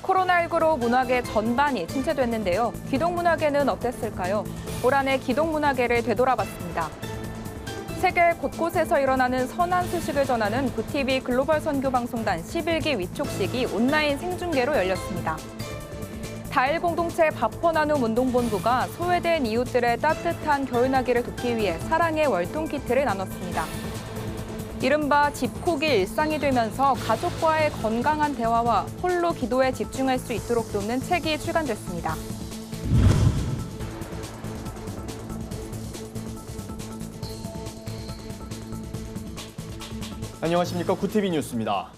코로나19로 문화계 전반이 침체됐는데요. 기독문화계는 어땠을까요? 올 한 해 기독문화계를 되돌아봤습니다. 세계 곳곳에서 일어나는 선한 소식을 전하는 구TV 글로벌 선교방송단 11기 위촉식이 온라인 생중계로 열렸습니다. 다일 공동체 밥퍼 나눔 운동본부가 소외된 이웃들의 따뜻한 겨울나기를 돕기 위해 사랑의 월동 키트를 나눴습니다. 이른바 집콕이 일상이 되면서 가족과의 건강한 대화와 홀로 기도에 집중할 수 있도록 돕는 책이 출간됐습니다. 안녕하십니까. 구TV 뉴스입니다.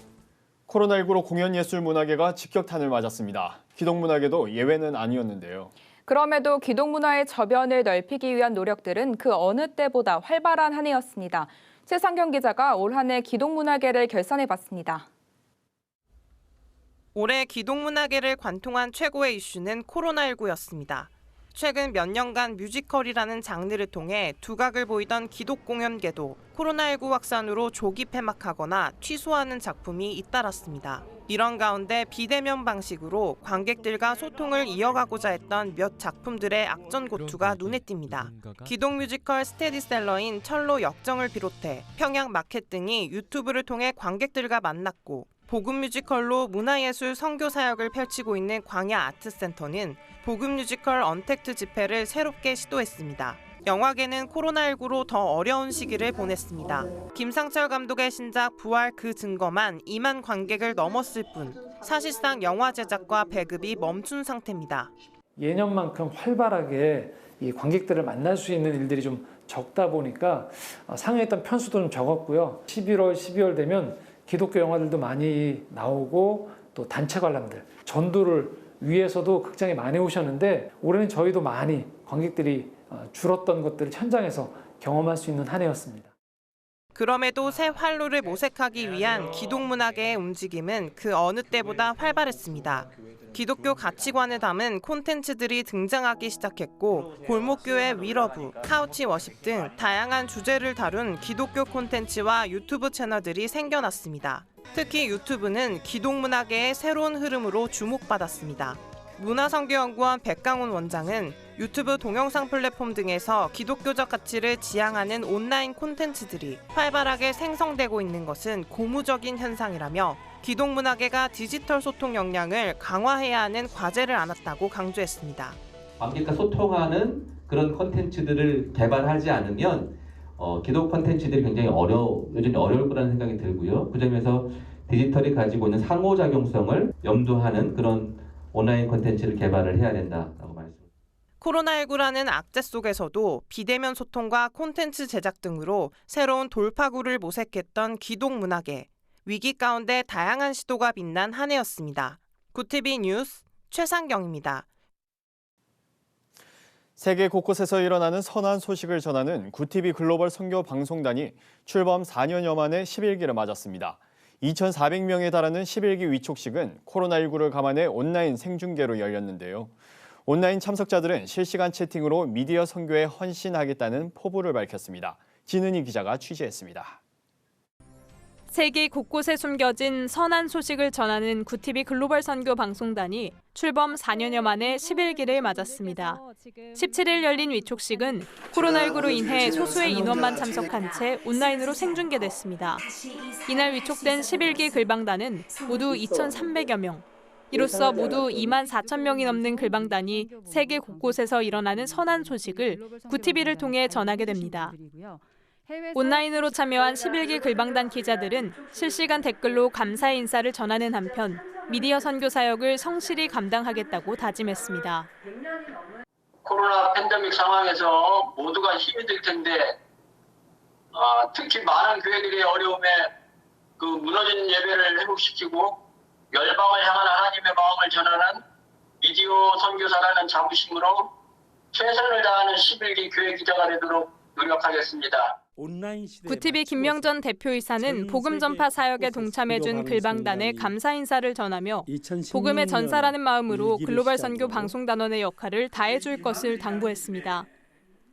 코로나19로 공연예술문화계가 직격탄을 맞았습니다. 기독문화계도 예외는 아니었는데요. 그럼에도 기독문화의 저변을 넓히기 위한 노력들은 그 어느 때보다 활발한 한 해였습니다. 최상경 기자가 올 한 해 기독문화계를 결산해봤습니다. 올해 기독문화계를 관통한 최고의 이슈는 코로나19였습니다. 최근 몇 년간 뮤지컬이라는 장르를 통해 두각을 보이던 기독공연계도 코로나19 확산으로 조기 폐막하거나 취소하는 작품이 잇따랐습니다. 이런 가운데 비대면 방식으로 관객들과 소통을 이어가고자 했던 몇 작품들의 악전고투가 눈에 띕니다. 기독 뮤지컬 스테디셀러인 철로 역정을 비롯해 평양 마켓 등이 유튜브를 통해 관객들과 만났고, 복음 뮤지컬로 문화예술 선교 사역을 펼치고 있는 광야 아트센터는 복음 뮤지컬 언택트 집회를 새롭게 시도했습니다. 영화계는 코로나19로 더 어려운 시기를 보냈습니다. 김상철 감독의 신작 부활 그 증거만 2만 관객을 넘었을 뿐 사실상 영화 제작과 배급이 멈춘 상태입니다. 예년만큼 활발하게 이 관객들을 만날 수 있는 일들이 좀 적다 보니까 상영했던 편수도 좀 적었고요. 11월, 12월 되면 기독교 영화들도 많이 나오고 또 단체 관람들, 전도를 위해서도 극장에 많이 오셨는데 올해는 저희도 많이 관객들이 줄었던 것들을 현장에서 경험할 수 있는 한 해였습니다. 그럼에도 새 활로를 모색하기 위한 기독문화계의 움직임은 그 어느 때보다 활발했습니다. 기독교 가치관을 담은 콘텐츠들이 등장하기 시작했고, 골목교회 위러브, 카우치 워십 등 다양한 주제를 다룬 기독교 콘텐츠와 유튜브 채널들이 생겨났습니다. 특히 유튜브는 기독문화계의 새로운 흐름으로 주목받았습니다. 문화선교연구원 백강훈 원장은 유튜브 동영상 플랫폼 등에서 기독교적 가치를 지향하는 온라인 콘텐츠들이 활발하게 생성되고 있는 것은 고무적인 현상이라며 기독문화계가 디지털 소통 역량을 강화해야 하는 과제를 안았다고 강조했습니다. 관객과 소통하는 그런 콘텐츠들을 개발하지 않으면 기독 콘텐츠들이 굉장히 여전히 어려울 거라는 생각이 들고요. 그 점에서 디지털이 가지고 있는 상호작용성을 염두하는 그런 온라인 콘텐츠를 개발을 해야 된다고 말씀드립니다. 코로나19라는 악재 속에서도 비대면 소통과 콘텐츠 제작 등으로 새로운 돌파구를 모색했던 기독문화계. 위기 가운데 다양한 시도가 빛난 한 해였습니다. 구TV 뉴스 최상경입니다. 세계 곳곳에서 일어나는 선한 소식을 전하는 구TV 글로벌 선교 방송단이 출범 4년여 만에 11기를 맞았습니다. 2,400명에 달하는 11기 위촉식은 코로나19를 감안해 온라인 생중계로 열렸는데요. 온라인 참석자들은 실시간 채팅으로 미디어 선교에 헌신하겠다는 포부를 밝혔습니다. 진은희 기자가 취재했습니다. 세계 곳곳에 숨겨진 선한 소식을 전하는 구TV 글로벌 선교 방송단이 출범 4년여 만에 11기를 맞았습니다. 17일 열린 위촉식은 코로나19로 인해 소수의 인원만 참석한 채 온라인으로 생중계됐습니다. 이날 위촉된 11기 글방단은 모두 2,300여 명. 이로써 모두 2만 4천 명이 넘는 글방단이 세계 곳곳에서 일어나는 선한 소식을 구TV를 통해 전하게 됩니다. 온라인으로 참여한 11기 글방단 기자들은 실시간 댓글로 감사의 인사를 전하는 한편 미디어 선교 사역을 성실히 감당하겠다고 다짐했습니다. 코로나 팬데믹 상황에서 모두가 힘이 들 텐데 특히 많은 교회들이 어려움에 그 무너진 예배를 회복시키고 열방을 향한 하나님의 마음을 전하는 미디어 선교사라는 자부심으로 최선을 다하는 11기 교회 기자가 되도록 노력하겠습니다. 구TV 김명전 대표이사는 복음 전파 사역에 동참해준 글방단에 감사 인사를 전하며 복음의 전사라는 마음으로 글로벌 선교 방송단원의 역할을 다해줄 것을 당부했습니다.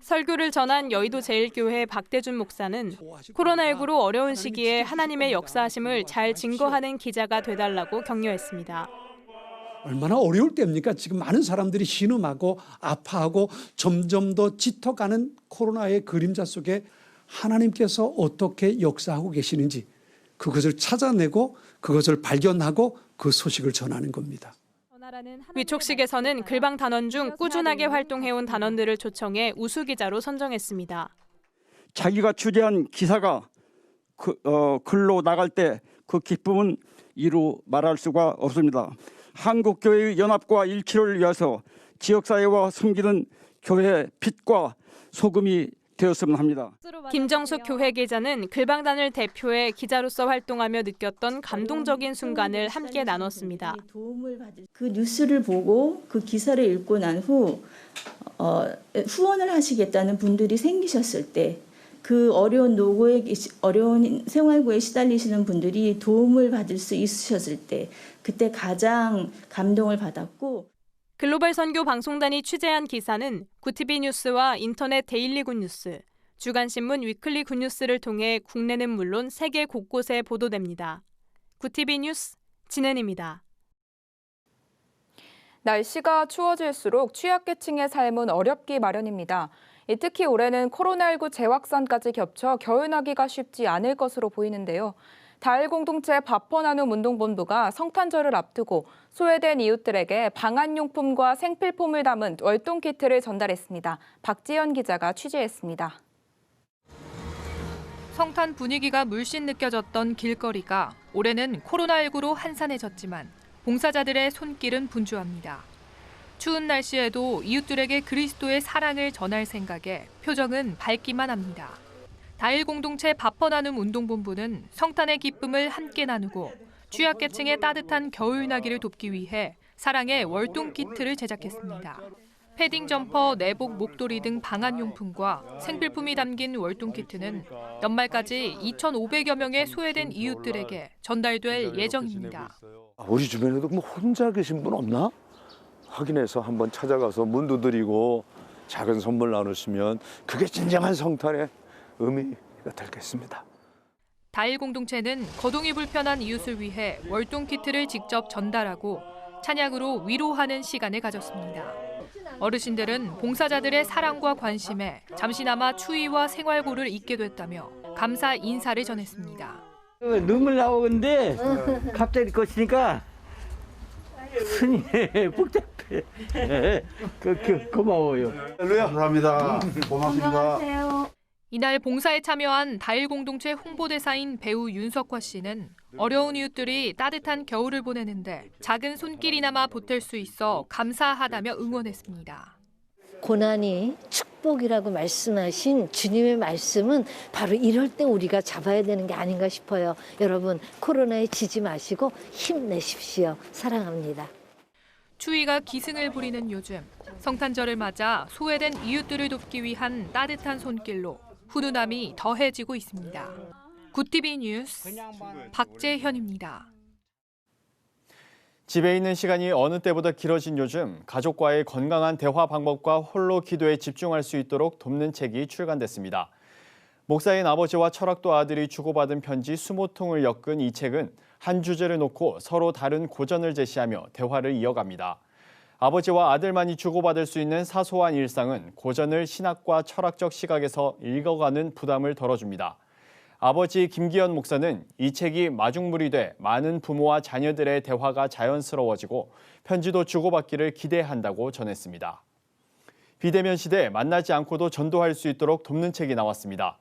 설교를 전한 여의도 제일교회 박대준 목사는 코로나19로 어려운 시기에 하나님의 역사하심을 잘 증거하는 기자가 되달라고 격려했습니다. 얼마나 어려울 때입니까? 지금 많은 사람들이 신음하고 아파하고 점점 더 짙어가는 코로나의 그림자 속에 하나님께서 어떻게 역사하고 계시는지 그것을 찾아내고 그것을 발견하고 그 소식을 전하는 겁니다. 위촉식에서는 글방 단원 중 꾸준하게 활동해온 단원들을 초청해 우수기자로 선정했습니다. 자기가 취재한 기사가 글로 나갈 때 그 기쁨은 이루 말할 수가 없습니다. 한국교회의 연합과 일치를 위해서 지역사회와 섬기는 교회의 빛과 소금이 되었으면 합니다. 김정숙 교회 기자는 글방단을 대표해 기자로서 활동하며 느꼈던 감동적인 순간을 함께 나눴습니다. 그 뉴스를 보고 그 기사를 읽고 난 후 후원을 하시겠다는 분들이 생기셨을 때 그 어려운 어려운 생활고에 시달리시는 분들이 도움을 받을 수 있으셨을 때 그때 가장 감동을 받았고 글로벌 선교 방송단이 취재한 기사는 구티비 뉴스와 인터넷 데일리 굿뉴스, 주간신문 위클리 굿뉴스를 통해 국내는 물론 세계 곳곳에 보도됩니다. 구티비 뉴스 진은입니다. 날씨가 추워질수록 취약계층의 삶은 어렵기 마련입니다. 특히 올해는 코로나19 재확산까지 겹쳐 겨울나기가 쉽지 않을 것으로 보이는데요. 다일공동체 밥퍼나눔 운동본부가 성탄절을 앞두고 소외된 이웃들에게 방한용품과 생필품을 담은 월동키트를 전달했습니다. 박지연 기자가 취재했습니다. 성탄 분위기가 물씬 느껴졌던 길거리가 올해는 코로나19로 한산해졌지만 봉사자들의 손길은 분주합니다. 추운 날씨에도 이웃들에게 그리스도의 사랑을 전할 생각에 표정은 밝기만 합니다. 다일공동체 밥퍼나눔 운동본부는 성탄의 기쁨을 함께 나누고 취약계층의 따뜻한 겨울나기를 돕기 위해 사랑의 월동키트를 제작했습니다. 패딩 점퍼, 내복, 목도리 등 방한용품과 생필품이 담긴 월동키트는 연말까지 2,500여 명의 소외된 이웃들에게 전달될 예정입니다. 우리 주변에도 뭐 혼자 계신 분 없나? 확인해서 한번 찾아가서 문도 드리고 작은 선물 나누시면 그게 진정한 성탄의 의미가 되겠습니다. 다일공동체는 거동이 불편한 이웃을 위해 월동키트를 직접 전달하고 찬양으로 위로하는 시간을 가졌습니다. 어르신들은 봉사자들의 사랑과 관심에 잠시나마 추위와 생활고를 잊게 됐다며 감사 인사를 전했습니다. 눈물 나오는데 갑자기 거치니까 손이 복잡해. 고마워요. 감사합니다. 고맙습니다. 이날 봉사에 참여한 다일공동체 홍보대사인 배우 윤석화 씨는 어려운 이웃들이 따뜻한 겨울을 보내는데 작은 손길이나마 보탤 수 있어 감사하다며 응원했습니다. 고난이 축복이라고 말씀하신 주님의 말씀은 바로 이럴 때 우리가 잡아야 되는 게 아닌가 싶어요. 여러분 코로나에 지지 마시고 힘내십시오. 사랑합니다. 추위가 기승을 부리는 요즘 성탄절을 맞아 소외된 이웃들을 돕기 위한 따뜻한 손길로 훈훈함이 더해지고 있습니다. 구티비 뉴스 박재현입니다. 집에 있는 시간이 어느 때보다 길어진 요즘 가족과의 건강한 대화 방법과 홀로 기도에 집중할 수 있도록 돕는 책이 출간됐습니다. 목사인 아버지와 철학도 아들이 주고받은 편지 20통을 엮은 이 책은 한 주제를 놓고 서로 다른 고전을 제시하며 대화를 이어갑니다. 아버지와 아들만이 주고받을 수 있는 사소한 일상은 고전을 신학과 철학적 시각에서 읽어가는 부담을 덜어줍니다. 아버지 김기현 목사는 이 책이 마중물이 돼 많은 부모와 자녀들의 대화가 자연스러워지고 편지도 주고받기를 기대한다고 전했습니다. 비대면 시대에 만나지 않고도 전도할 수 있도록 돕는 책이 나왔습니다.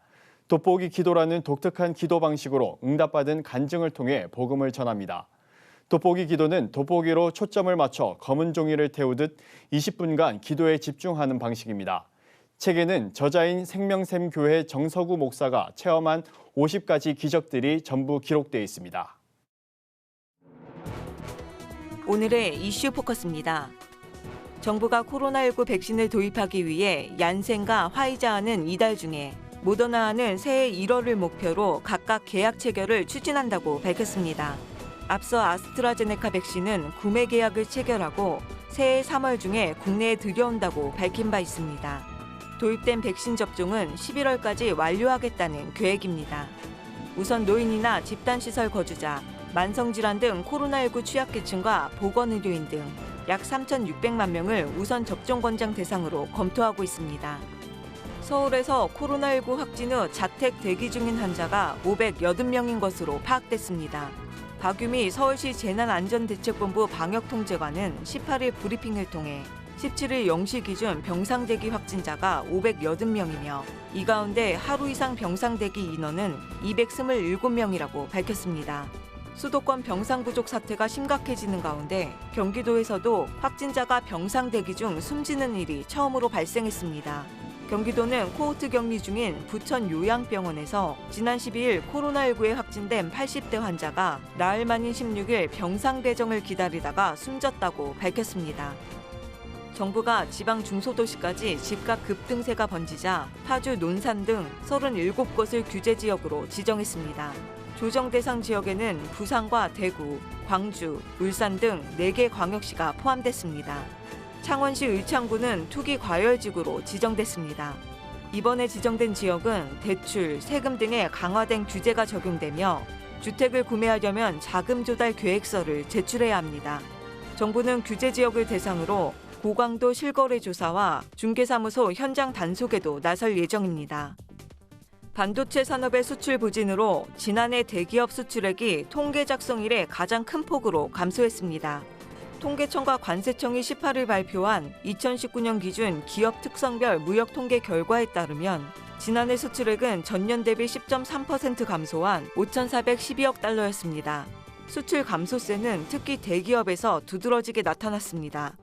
돋보기 기도라는 독특한 기도 방식으로 응답받은 간증을 통해 복음을 전합니다. 돋보기 기도는 돋보기로 초점을 맞춰 검은 종이를 태우듯 20분간 기도에 집중하는 방식입니다. 책에는 저자인 생명샘 교회 정서구 목사가 체험한 50가지 기적들이 전부 기록되어 있습니다. 오늘의 이슈 포커스입니다. 정부가 코로나19 백신을 도입하기 위해 얀센과 화이자와는 이달 중에 모더나와는 새해 1월을 목표로 각각 계약 체결을 추진한다고 밝혔습니다. 앞서 아스트라제네카 백신은 구매 계약을 체결하고 새해 3월 중에 국내에 들여온다고 밝힌 바 있습니다. 도입된 백신 접종은 11월까지 완료하겠다는 계획입니다. 우선 노인이나 집단시설 거주자, 만성질환 등 코로나19 취약계층과 보건의료인 등 약 3,600만 명을 우선 접종 권장 대상으로 검토하고 있습니다. 서울에서 코로나19 확진 후 자택 대기 중인 환자가 580명인 것으로 파악됐습니다. 박유미 서울시 재난안전대책본부 방역통제관은 18일 브리핑을 통해 17일 0시 기준 병상대기 확진자가 580명이며 이 가운데 하루 이상 병상대기 인원은 227명이라고 밝혔습니다. 수도권 병상 부족 사태가 심각해지는 가운데 경기도에서도 확진자가 병상 대기 중 숨지는 일이 처음으로 발생했습니다. 경기도는 코호트 격리 중인 부천 요양병원에서 지난 12일 코로나19에 확진된 80대 환자가 나흘 만인 16일 병상 배정을 기다리다가 숨졌다고 밝혔습니다. 정부가 지방 중소도시까지 집값 급등세가 번지자 파주, 논산 등 37곳을 규제 지역으로 지정했습니다. 조정 대상 지역에는 부산과 대구, 광주, 울산 등 4개 광역시가 포함됐습니다. 창원시 의창구는 투기 과열지구로 지정됐습니다. 이번에 지정된 지역은 대출, 세금 등의 강화된 규제가 적용되며 주택을 구매하려면 자금 조달 계획서를 제출해야 합니다. 정부는 규제 지역을 대상으로 고강도 실거래 조사와 중개사무소 현장 단속에도 나설 예정입니다. 반도체 산업의 수출 부진으로 지난해 대기업 수출액이 통계 작성 이래 가장 큰 폭으로 감소했습니다. 통계청과 관세청이 18일 발표한 2019년 기준 기업 특성별 무역 통계 결과에 따르면 지난해 수출액은 전년 대비 10.3% 감소한 5,412억 달러였습니다. 수출 감소세는 특히 대기업에서 두드러지게 나타났습니다.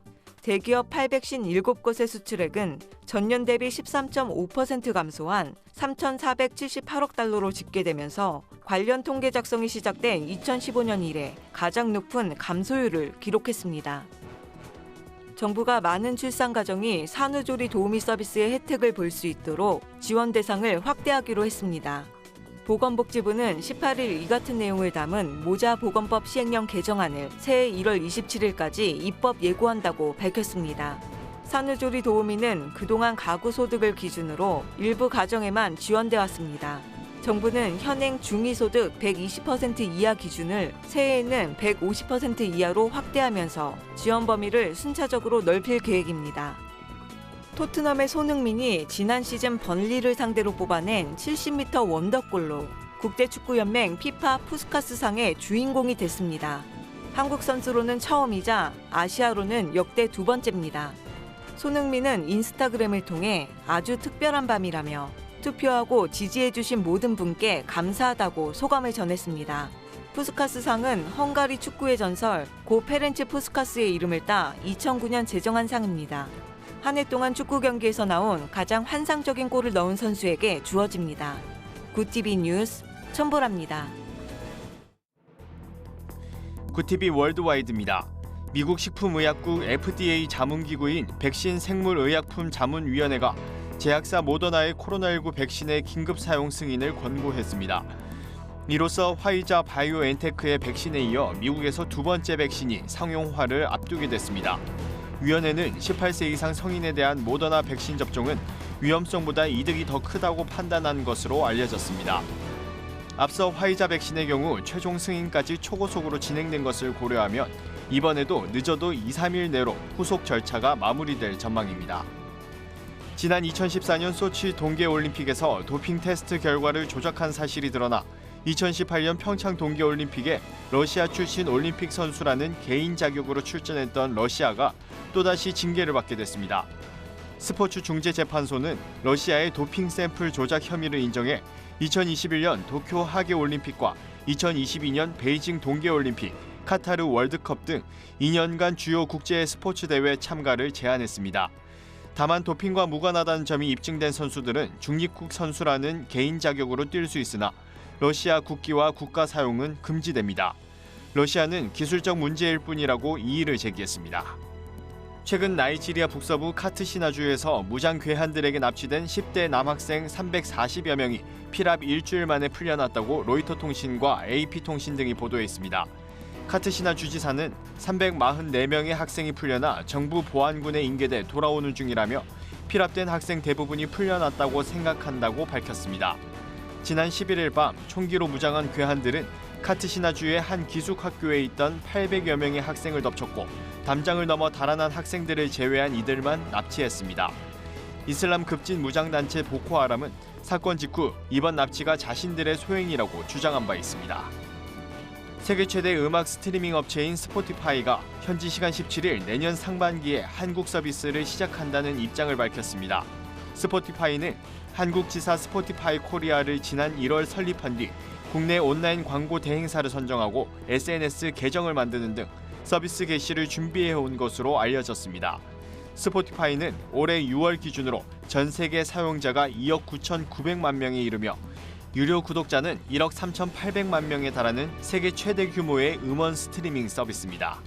대기업 857곳의 수출액은 전년 대비 13.5% 감소한 3,478억 달러로 집계되면서 관련 통계 작성이 시작된 2015년 이래 가장 높은 감소율을 기록했습니다. 정부가 많은 출산 가정이 산후조리 도우미 서비스의 혜택을 볼 수 있도록 지원 대상을 확대하기로 했습니다. 보건복지부는 18일 이 같은 내용을 담은 모자보건법 시행령 개정안을 새해 1월 27일까지 입법 예고한다고 밝혔습니다. 산후조리 도우미는 그동안 가구 소득을 기준으로 일부 가정에만 지원돼 왔습니다. 정부는 현행 중위소득 120% 이하 기준을 새해에는 150% 이하로 확대하면서 지원 범위를 순차적으로 넓힐 계획입니다. 토트넘의 손흥민이 지난 시즌 번리를 상대로 뽑아낸 70m 원더골로 국제축구연맹 피파 푸스카스상의 주인공이 됐습니다. 한국 선수로는 처음이자 아시아로는 역대 2번째입니다. 손흥민은 인스타그램을 통해 아주 특별한 밤이라며 투표하고 지지해주신 모든 분께 감사하다고 소감을 전했습니다. 푸스카스상은 헝가리 축구의 전설 고 페렌츠 푸스카스의 이름을 따 2009년 제정한 상입니다. 한 해 동안 축구 경기에서 나온 가장 환상적인 골을 넣은 선수에게 주어집니다. 굿TV 뉴스 천보라입니다. 굿TV 월드와이드입니다. 미국 식품의약국 FDA 자문기구인 백신 생물의약품 자문위원회가 제약사 모더나의 코로나19 백신의 긴급 사용 승인을 권고했습니다. 이로써 화이자 바이오엔테크의 백신에 이어 미국에서 2번째 백신이 상용화를 앞두게 됐습니다. 위원회는 18세 이상 성인에 대한 모더나 백신 접종은 위험성보다 이득이 더 크다고 판단한 것으로 알려졌습니다. 앞서 화이자 백신의 경우 최종 승인까지 초고속으로 진행된 것을 고려하면 이번에도 늦어도 2-3일 내로 후속 절차가 마무리될 전망입니다. 지난 2014년 소치 동계올림픽에서 도핑 테스트 결과를 조작한 사실이 드러나 2018년 평창 동계올림픽에 러시아 출신 올림픽 선수라는 개인 자격으로 출전했던 러시아가 또다시 징계를 받게 됐습니다. 스포츠중재재판소는 러시아의 도핑 샘플 조작 혐의를 인정해 2021년 도쿄 하계올림픽과 2022년 베이징 동계올림픽, 카타르 월드컵 등 2년간 주요 국제 스포츠 대회 참가를 제한했습니다. 다만 도핑과 무관하다는 점이 입증된 선수들은 중립국 선수라는 개인 자격으로 뛸 수 있으나 러시아 국기와 국가 사용은 금지됩니다. 러시아는 기술적 문제일 뿐이라고 이의를 제기했습니다. 최근 나이지리아 북서부 카트시나주에서 무장 괴한들에게 납치된 10대 남학생 340여 명이 피랍 일주일 만에 풀려났다고 로이터 통신과 AP통신 등이 보도했습니다. 카트시나 주지사는 344명의 학생이 풀려나 정부 보안군에 인계돼 돌아오는 중이라며 피랍된 학생 대부분이 풀려났다고 생각한다고 밝혔습니다. 지난 11일 밤 총기로 무장한 괴한들은 카트시나주의 한 기숙학교에 있던 800여 명의 학생을 덮쳤고 담장을 넘어 달아난 학생들을 제외한 이들만 납치했습니다. 이슬람 급진 무장단체 보코하람은 사건 직후 이번 납치가 자신들의 소행이라고 주장한 바 있습니다. 세계 최대 음악 스트리밍 업체인 스포티파이가 현지 시간 17일 내년 상반기에 한국 서비스를 시작한다는 입장을 밝혔습니다. 스포티파이는 한국 지사 스포티파이 코리아를 지난 1월 설립한 뒤 국내 온라인 광고 대행사를 선정하고 SNS 계정을 만드는 등 서비스 개시를 준비해온 것으로 알려졌습니다. 스포티파이는 올해 6월 기준으로 전 세계 사용자가 2억 9,900만 명에 이르며 유료 구독자는 1억 3,800만 명에 달하는 세계 최대 규모의 음원 스트리밍 서비스입니다.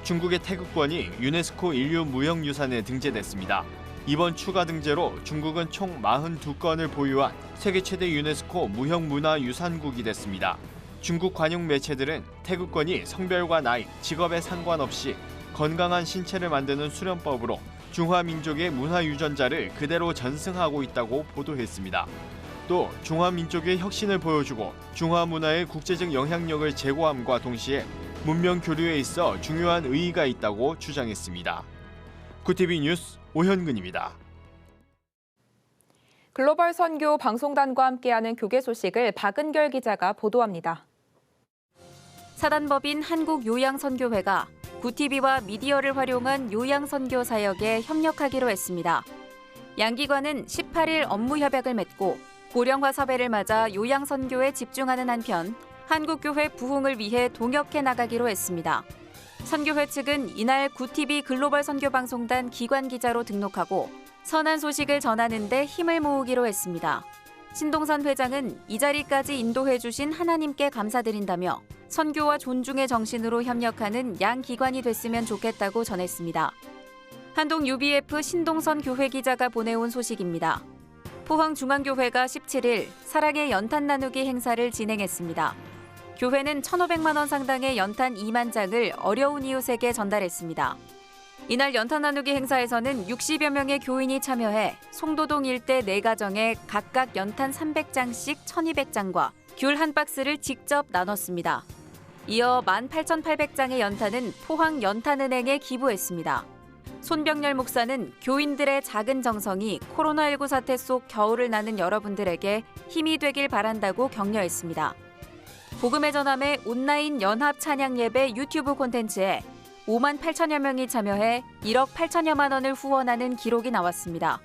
중국의 태극권이 유네스코 인류 무형유산에 등재됐습니다. 이번 추가 등재로 중국은 총 42건을 보유한 세계 최대 유네스코 무형문화유산국이 됐습니다. 중국 관용 매체들은 태극권이 성별과 나이, 직업에 상관없이 건강한 신체를 만드는 수련법으로 중화민족의 문화유전자를 그대로 전승하고 있다고 보도했습니다. 또 중화민족의 혁신을 보여주고 중화문화의 국제적 영향력을 제고함과 동시에 문명 교류에 있어 중요한 의의가 있다고 주장했습니다. 구티비 뉴스 오현근입니다. 글로벌 선교 방송단과 함께하는 교계 소식을 박은결 기자가 보도합니다. 사단법인 한국요양선교회가 구티비와 미디어를 활용한 요양선교 사역에 협력하기로 했습니다. 양 기관은 18일 업무 협약을 맺고 고령화 사회를 맞아 요양선교에 집중하는 한편 한국교회 부흥을 위해 동역해 나가기로 했습니다. 선교회 측은 이날 구티비 글로벌 선교방송단 기관기자로 등록하고 선한 소식을 전하는 데 힘을 모으기로 했습니다. 신동선 회장은 이 자리까지 인도해 주신 하나님께 감사드린다며 선교와 존중의 정신으로 협력하는 양 기관이 됐으면 좋겠다고 전했습니다. 한동 UBF 신동선 교회 기자가 보내온 소식입니다. 포항중앙교회가 17일 사랑의 연탄 나누기 행사를 진행했습니다. 교회는 1,500만 원 상당의 연탄 2만 장을 어려운 이웃에게 전달했습니다. 이날 연탄 나누기 행사에서는 60여 명의 교인이 참여해 송도동 일대 4가정에 각각 연탄 300장씩 1,200장과 귤 한 박스를 직접 나눴습니다. 이어 18,800장의 연탄은 포항 연탄은행에 기부했습니다. 손병렬 목사는 교인들의 작은 정성이 코로나19 사태 속 겨울을 나는 여러분들에게 힘이 되길 바란다고 격려했습니다. 복음의 전함의 온라인 연합 찬양 예배 유튜브 콘텐츠에 5만 8천여 명이 참여해 1억 8천여만 원을 후원하는 기록이 나왔습니다.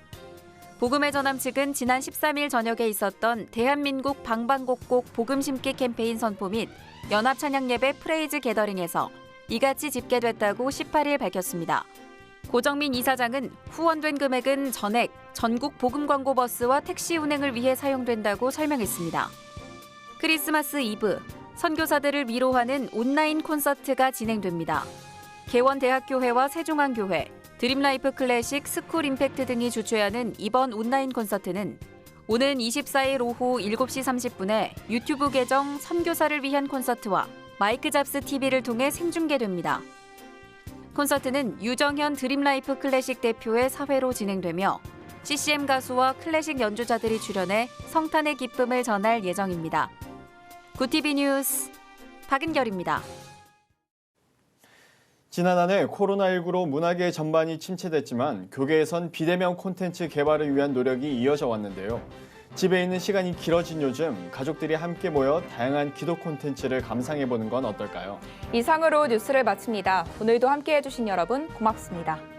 복음의 전함 측은 지난 13일 저녁에 있었던 대한민국 방방곡곡 복음 심기 캠페인 선포 및 연합 찬양 예배 프레이즈 게더링에서 이같이 집계됐다고 18일 밝혔습니다. 고정민 이사장은 후원된 금액은 전액 전국 복음 광고 버스와 택시 운행을 위해 사용된다고 설명했습니다. 크리스마스 이브, 선교사들을 위로하는 온라인 콘서트가 진행됩니다. 개원대학교회와 세종안교회, 드림라이프 클래식, 스쿨 임팩트 등이 주최하는 이번 온라인 콘서트는 오는 24일 오후 7시 30분에 유튜브 계정 선교사를 위한 콘서트와 마이크 잡스 TV를 통해 생중계됩니다. 콘서트는 유정현 드림라이프 클래식 대표의 사회로 진행되며 CCM 가수와 클래식 연주자들이 출연해 성탄의 기쁨을 전할 예정입니다. 구티비 뉴스 박은결입니다. 지난 한 해 코로나19로 문화계 전반이 침체됐지만 교계에선 비대면 콘텐츠 개발을 위한 노력이 이어져 왔는데요. 집에 있는 시간이 길어진 요즘 가족들이 함께 모여 다양한 기도 콘텐츠를 감상해보는 건 어떨까요? 이상으로 뉴스를 마칩니다. 오늘도 함께해 주신 여러분 고맙습니다.